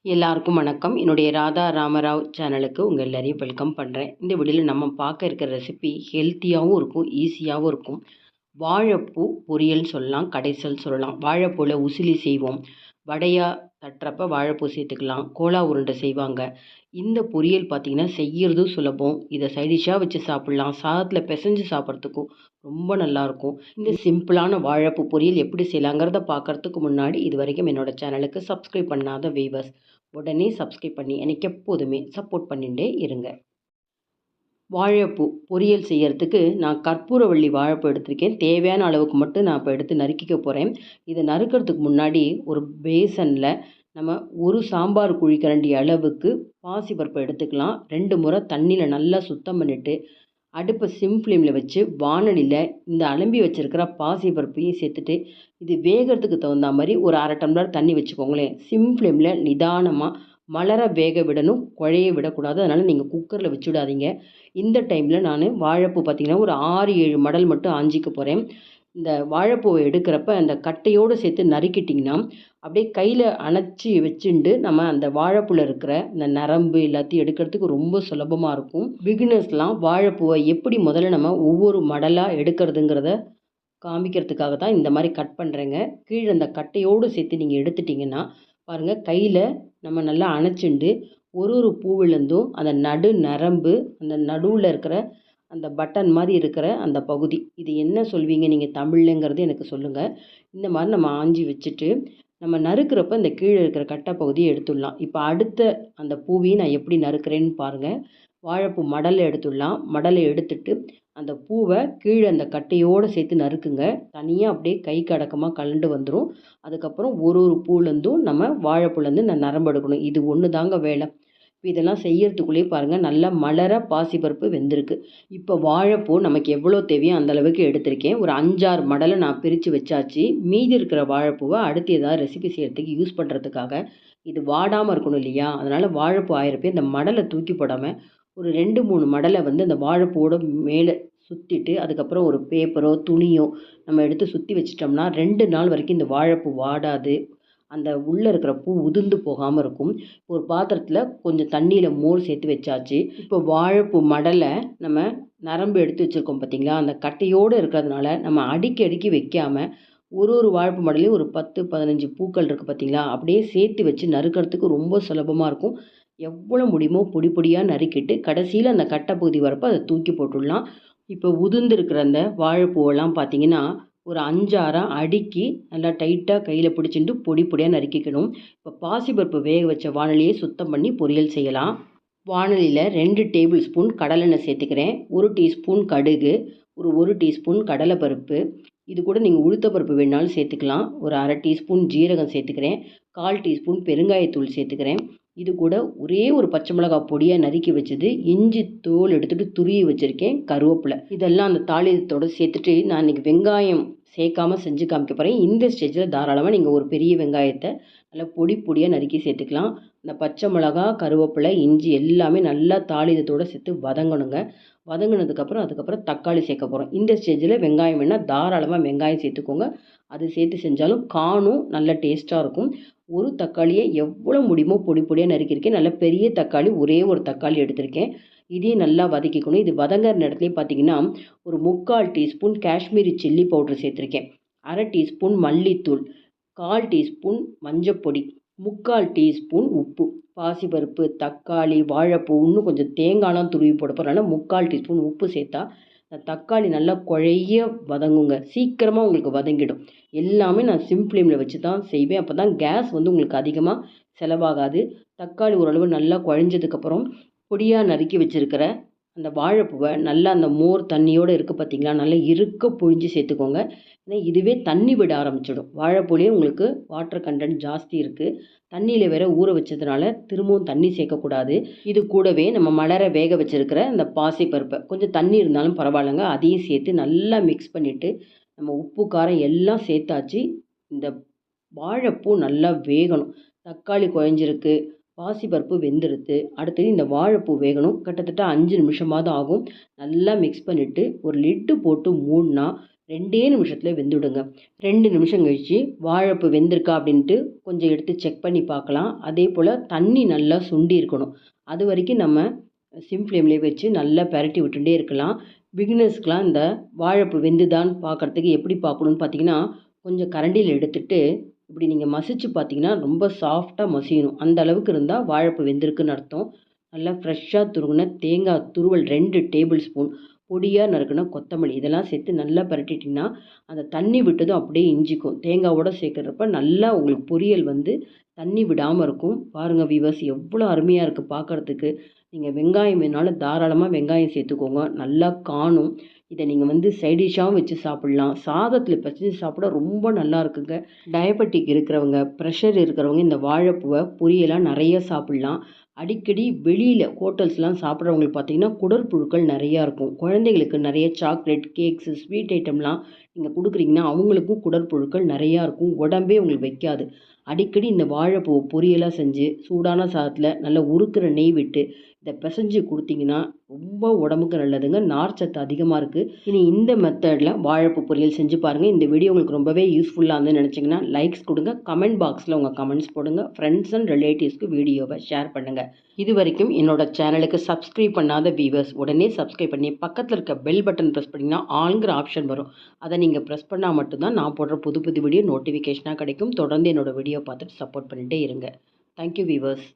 எல்லாருக்கும் வணக்கம். என்னுடைய ராதா ராமராவ் சேனலுக்கு உங்கள் எல்லாரையும் வெல்கம் பண்ணுறேன். இந்த வீடியோவில் நம்ம பார்க்க இருக்கிற ரெசிபி ஹெல்த்தியாகவும் இருக்கும், ஈஸியாகவும் இருக்கும். வாழைப்பூ பொரியல்னு சொல்லலாம், கடைசல் சொல்லலாம். வாழைப்பூவில் உசிலி செய்வோம், வடையாக தட்டுறப்ப வாழைப்பூ சேர்த்துக்கலாம், கோலா உருண்டை செய்வாங்க. இந்த பொரியல் பார்த்திங்கன்னா செய்கிறதும் சுலபம். இதை சைடிஷ்ஷாக வச்சு சாப்பிட்லாம், சாதத்தில் பிசைஞ்சு சாப்பிட்றதுக்கும் ரொம்ப நல்லாயிருக்கும். இந்த சிம்பிளான வாழைப்பூ பொரியல் எப்படி செய்யலாங்கிறத பார்க்குறதுக்கு முன்னாடி இது வரைக்கும் என்னோடய சேனலுக்கு சப்ஸ்கிரைப் பண்ணாத வீவர்ஸ் உடனே சப்ஸ்கிரைப் பண்ணி எனக்கு எப்போதுமே சப்போர்ட் பண்ணிகிட்டே இருங்க. வாழைப்பூ பொரியல் செய்கிறதுக்கு நான் கற்பூரவள்ளி வாழைப்பூ எடுத்திருக்கேன். தேவையான அளவுக்கு மட்டும் நான் இப்போ எடுத்து நறுக்கிக்க போகிறேன். இதை நறுக்கிறதுக்கு முன்னாடி ஒரு பேசனில் நம்ம ஒரு சாம்பார் குழிக்கரண்டி அளவுக்கு பாசிப்பருப்பு எடுத்துக்கலாம். 2 முறை தண்ணியில் நல்லா சுத்தம் பண்ணிவிட்டு அடுப்பை சிம் ஃப்ளேமில் வச்சு வானலியில் இந்த அலம்பி வச்சுருக்கிற பாசிப்பருப்பையும் சேர்த்துட்டு இது வேகிறதுக்கு தகுந்த மாதிரி ஒரு 1/2 டம்ளர் தண்ணி வச்சுக்கோங்களேன். சிம் ஃப்ளேமில் நிதானமாக மலர வேக விடணும், குழைய விடக்கூடாது. அதனால் நீங்கள் குக்கரில் வச்சுடாதீங்க. இந்த டைமில் நான் வாழைப்பூ பார்த்திங்கன்னா ஒரு 6-7 மடல் மட்டும் ஆஞ்சிக்க போகிறேன். இந்த வாழைப்பூவை எடுக்கிறப்ப அந்த கட்டையோடு சேர்த்து நறுக்கிட்டிங்கன்னா அப்படியே கையில் அணைச்சி வச்சுட்டு நம்ம அந்த வாழைப்பூவில் இருக்கிற இந்த நரம்பு எல்லாத்தையும் எடுக்கிறதுக்கு ரொம்ப சுலபமாக இருக்கும். பிகினர்ஸ்லாம் வாழைப்பூவை எப்படி முதல்ல நம்ம ஒவ்வொரு மடலாக எடுக்கிறதுங்கிறத காமிக்கிறதுக்காக தான் இந்த மாதிரி கட் பண்ணுறேங்க. கீழே அந்த கட்டையோடு சேர்த்து நீங்கள் எடுத்துட்டிங்கன்னா பாருங்கள், கையில் நம்ம நல்லா அணைச்சிண்டு ஒரு பூவிலேருந்தும் அந்த நரம்பு, அந்த நடுவில் இருக்கிற அந்த பட்டன் மாதிரி இருக்கிற அந்த பகுதி, இது என்ன சொல்வீங்க நீங்கள் தமிழ்லங்கிறது எனக்கு சொல்லுங்கள். இந்த மாதிரி நம்ம ஆஞ்சி வச்சுட்டு நம்ம நறுக்கிறப்ப இந்த கீழே இருக்கிற கட்டை பகுதியை எடுத்துடலாம். இப்போ அடுத்த அந்த பூவையும் நான் எப்படி நறுக்கிறேன்னு பாருங்கள். வாழைப்பூ மடலை எடுத்துடலாம். மடலை எடுத்துட்டு அந்த பூவை கீழே அந்த கட்டையோடு சேர்த்து நறுக்குங்க. தனியாக அப்படியே கைக்கு அடக்கமாக கலண்டு வந்துடும். அதுக்கப்புறம் ஒரு பூலேருந்தும் நம்ம வாழைப்பூலேருந்து நான் நரம்பு எடுக்கணும். இது ஒன்று தாங்க வேலை. இப்போ இதெல்லாம் செய்யறதுக்குள்ளேயே பாருங்கள், நல்லா மலர பாசிப்பருப்பு வெந்திருக்கு. இப்போ வாழைப்பூ நமக்கு எவ்வளோ தேவையோ அந்தளவுக்கு எடுத்திருக்கேன். ஒரு 5-6 மடலை நான் பிரித்து வச்சாச்சு. மீதி இருக்கிற வாழைப்பூவை அடுத்து ஏதாவது ரெசிபி செய்கிறதுக்கு யூஸ் பண்ணுறதுக்காக இது வாடாமல் இருக்கணும் இல்லையா, அதனால் வாழைப்பூ ஆயிரப்போ இந்த மடலை தூக்கி போடாமல் ஒரு 2-3 மடலை அந்த வாழைப்பூவோட மேலே சுற்றிட்டு அதுக்கப்புறம் ஒரு பேப்பரோ துணியோ நம்ம எடுத்து சுற்றி வச்சிட்டோம்னா 2 நாள் வரைக்கும் இந்த வாழைப்பூ வாடாது. அந்த உள்ளே இருக்கிற பூ உதிர்ந்து போகாமல் இருக்கும். ஒரு பாத்திரத்தில் கொஞ்சம் தண்ணியில் மோர் சேர்த்து வச்சாச்சு. இப்போ வாழைப்பூ மடலை நம்ம நரம்பு எடுத்து வச்சுருக்கோம் பார்த்திங்களா, அந்த கட்டையோடு இருக்கிறதுனால நம்ம அடுக்கி வைக்காமல் ஒரு வாழைப்பூ மடலையும் ஒரு 10-15 பூக்கள் இருக்குது பார்த்திங்களா, அப்படியே சேர்த்து வச்சு நறுக்கிறதுக்கு ரொம்ப சுலபமாக இருக்கும். எவ்வளோ முடியுமோ பொடி பொடியாக நறுக்கிட்டு கடைசியில் அந்த கட்டை பகுதி வரப்போ அதை தூக்கி போட்டுடலாம். இப்போ உதிர்ந்துருக்கிற அந்த வாழைப்பூவெல்லாம் பார்த்திங்கன்னா ஒரு 5-6 அடுக்கி நல்லா டைட்டாக கையில் பிடிச்சிட்டு பொடி பொடியாக நறுக்கிக்கணும். இப்போ பாசிப்பருப்பு வேக வச்ச வானலியை சுத்தம் பண்ணி பொரியல் செய்யலாம். வானலியில் 2 டேபிள் ஸ்பூன் கடலெண்ணெய் சேர்த்துக்கிறேன். 1 டீஸ்பூன் கடுகு, ஒரு 1 டீஸ்பூன் கடலைப்பருப்பு, இது கூட நீங்கள் உளுத்தப்பருப்பு வேணாலும் சேர்த்துக்கலாம். ஒரு 1/2 டீஸ்பூன் ஜீரகம் சேர்த்துக்கிறேன். 1/4 டீஸ்பூன் பெருங்காயத்தூள் சேர்த்துக்கிறேன். இது கூட ஒரே ஒரு பச்சை மிளகாய் பொடியாக நறுக்கி வச்சது, இஞ்சி தோல் எடுத்துகிட்டு துருவி வச்சுருக்கேன், கருவேப்பிலை, இதெல்லாம் அந்த தாளியத்தோடு சேர்த்துட்டு நான் இன்றைக்கி வெங்காயம் சேர்க்காமல் செஞ்சு காமிக்க போகிறேன். இந்த ஸ்டேஜில் தாராளமாக நீங்கள் ஒரு பெரிய வெங்காயத்தை நல்லா பொடியாக நறுக்கி சேர்த்துக்கலாம். இந்த பச்சை மிளகா, கருவேப்பிலை, இஞ்சி எல்லாமே நல்லா தாளியத்தோடு சேர்த்து வதங்கணுங்க. வதங்கினதுக்கப்புறம் அதுக்கப்புறம் தக்காளி சேர்க்க போகிறோம். இந்த ஸ்டேஜில் வெங்காயம் வேணால் தாராளமாக வெங்காயம் சேர்த்துக்கோங்க. அது சேர்த்து செஞ்சாலும் காணும் நல்ல டேஸ்ட்டாக இருக்கும். ஒரு தக்காளியை எவ்வளோ முடியுமோ பொடியாக நறுக்கியிருக்கேன். நல்ல பெரிய தக்காளி, ஒரே ஒரு தக்காளி எடுத்திருக்கேன். இதையும் நல்லா வதக்கிக்கணும். இது வதங்குற நேரத்துலேயே பார்த்தீங்கன்னா ஒரு 3/4 டீஸ்பூன் காஷ்மீரி சில்லி பவுட்ரு சேர்த்துருக்கேன். 1/2 டீஸ்பூன் மல்லித்தூள், 1/4 டீஸ்பூன் மஞ்சப்பொடி, 3/4 டீஸ்பூன் உப்பு. பாசிப்பருப்பு, தக்காளி, வாழைப்பூ, இன்னும் கொஞ்சம் தேங்காய்லாம் துருவி போட போகிறனால 3/4 டீஸ்பூன் உப்பு சேர்த்தா தக்காளி நல்லா குழைய வதங்குங்க. சீக்கிரமாக உங்களுக்கு வதங்கிடும். எல்லாமே நான் சிம் ஃப்ளேமில் வச்சு தான் செய்வேன். அப்போ தான் கேஸ் உங்களுக்கு அதிகமாக செலவாகாது. தக்காளி ஓரளவு நல்லா குழஞ்சதுக்கப்புறம் பொடியாக நறுக்கி வச்சுருக்கிற அந்த வாழைப்பூவை நல்லா அந்த மோர் தண்ணியோடு இருக்குது பார்த்திங்களா, நல்லா இருக்க புழிஞ்சு சேர்த்துக்கோங்க. ஏன்னா இதுவே தண்ணி விட ஆரம்பிச்சிடும். வாழைப்பூலேயே உங்களுக்கு வாட்டர் கண்டென்ட் ஜாஸ்தி இருக்குது. தண்ணியில் வேற ஊற வச்சதுனால திரும்பவும் தண்ணி சேர்க்கக்கூடாது. இது கூடவே நம்ம மலர வேக வச்சுருக்கிற அந்த பாசிப்பருப்பை கொஞ்சம் தண்ணி இருந்தாலும் பரவாயில்லைங்க, அதையும் சேர்த்து நல்லா மிக்ஸ் பண்ணிவிட்டு நம்ம உப்பு காரம் எல்லாம் சேர்த்தாச்சு. இந்த வாழைப்பூ நல்லா வேகணும். தக்காளி குழஞ்சிருக்கு, பாசிப்பருப்பு வெந்துருது. அடுத்தது இந்த வாழைப்பூ வேகணும். கிட்டத்தட்ட 5 நிமிஷமாவது ஆகும். நல்லா மிக்ஸ் பண்ணிவிட்டு ஒரு லிட்டு போட்டு மூடினா 2 நிமிஷத்தில் வெந்துவிடுங்க. 2 நிமிஷம் கழித்து வாழைப்பூ வெந்திருக்கா அப்படின்ட்டு கொஞ்சம் எடுத்து செக் பண்ணி பார்க்கலாம். அதே போல் தண்ணி நல்லா சுண்டி இருக்கணும். அது வரைக்கும் நம்ம சிம் ஃப்ளேம்லேயே வச்சு நல்லா பெரட்டி விட்டுட்டே இருக்கலாம். பிகினர்ஸ்க்கெலாம் இந்த வாழைப்பூ வெந்துதான்னு பார்க்குறதுக்கு எப்படி பார்க்கணுன்னு பார்த்தீங்கன்னா, கொஞ்சம் கரண்டியில் எடுத்துட்டு இப்படி நீங்கள் மசிச்சு பார்த்தீங்கன்னா ரொம்ப சாஃப்டாக மசியணும். அந்த அளவுக்கு இருந்தால் வாழைப்பூ வெந்திருக்குன்னு அர்த்தம். நல்லா ஃப்ரெஷ்ஷாக துருவின தேங்காய் துருவல் 2 டேபிள் ஸ்பூன், பொடியாக நறுக்குன கொத்தமல்லி இதெல்லாம் சேர்த்து நல்லா பெரட்டிட்டிங்கன்னா அந்த தண்ணி விட்டதும் அப்படியே இஞ்சிக்கும். தேங்காவோடு சேர்க்குறப்ப நல்லா உங்களுக்கு பொரியல் வந்து தண்ணி விடாமல் இருக்கும். பாருங்கள் வீவர்ஸ் எவ்வளோ அருமையாக இருக்குது பார்க்குறதுக்கு. நீங்கள் வெங்காயம் வேணாலும் தாராளமாக வெங்காயம் சேர்த்துக்கோங்க. நல்லா காணும். இதை நீங்கள் வந்து சைட் டிஷ்ஷாகவும் வச்சு சாப்பிட்லாம். சாதத்தில் பெசஞ்சு சாப்பிட ரொம்ப நல்லா இருக்குங்க. டயபெட்டிக் இருக்கிறவங்க, ப்ரெஷர் இருக்கிறவங்க இந்த வாழைப்பூவை பொரியலாக நிறைய சாப்பிட்லாம். அடிக்கடி வெளியில் ஹோட்டல்ஸ்லாம் சாப்பிட்றவங்களுக்கு பார்த்தீங்கன்னா குடற்புழுக்கள் நிறையா இருக்கும். குழந்தைகளுக்கு நிறைய சாக்லேட், கேக்ஸு, ஸ்வீட் ஐட்டம்லாம் நீங்கள் கொடுக்குறீங்கன்னா அவங்களுக்கும் குடற்புழுக்கள் நிறையா இருக்கும். உடம்பே உங்களுக்கு வைக்காது. அடிக்கடி இந்த வாழைப்பூ பொரியலாக செஞ்சு சூடான சாதத்தில் நல்லா உருக்குற நெய் விட்டு இதை பிசைஞ்சு கொடுத்தீங்கன்னா ரொம்ப உடம்புக்கு நல்லதுங்க. நார்ச்சத்து அதிகமாக இருக்குது. இனி இந்த மெத்தடில் வாழைப்பூ பொரியல் செஞ்சு பாருங்கள். இந்த வீடியோ உங்களுக்கு ரொம்பவே யூஸ்ஃபுல்லாக இருந்துன்னு நினச்சிங்கன்னா லைக்ஸ் கொடுங்க. கமெண்ட் பாக்ஸில் உங்கள் கமெண்ட்ஸ் போடுங்க. ஃப்ரெண்ட்ஸ் அண்ட் ரிலேட்டிவ்ஸ்க்கு வீடியோவை ஷேர் பண்ணுங்கள். இது வரைக்கும் என்னோட சேனலுக்கு சப்ஸ்கிரைப் பண்ணாத வியூவர்ஸ் உடனே சப்ஸ்கிரைப் பண்ணி பக்கத்தில் இருக்க பெல் பட்டன் ப்ரெஸ் பண்ணிங்கன்னா ஆல்ங்கிற ஆப்ஷன் வரும். அதை நீங்கள் ப்ரெஸ் பண்ணால் மட்டும்தான் நான் போடுற புது புது வீடியோ நோட்டிஃபிகேஷனாக கிடைக்கும். தொடர்ந்து என்னோடய வீடியோ பார்த்துட்டு சப்போர்ட் பண்ணிகிட்டே இருங்க. Thank you viewers.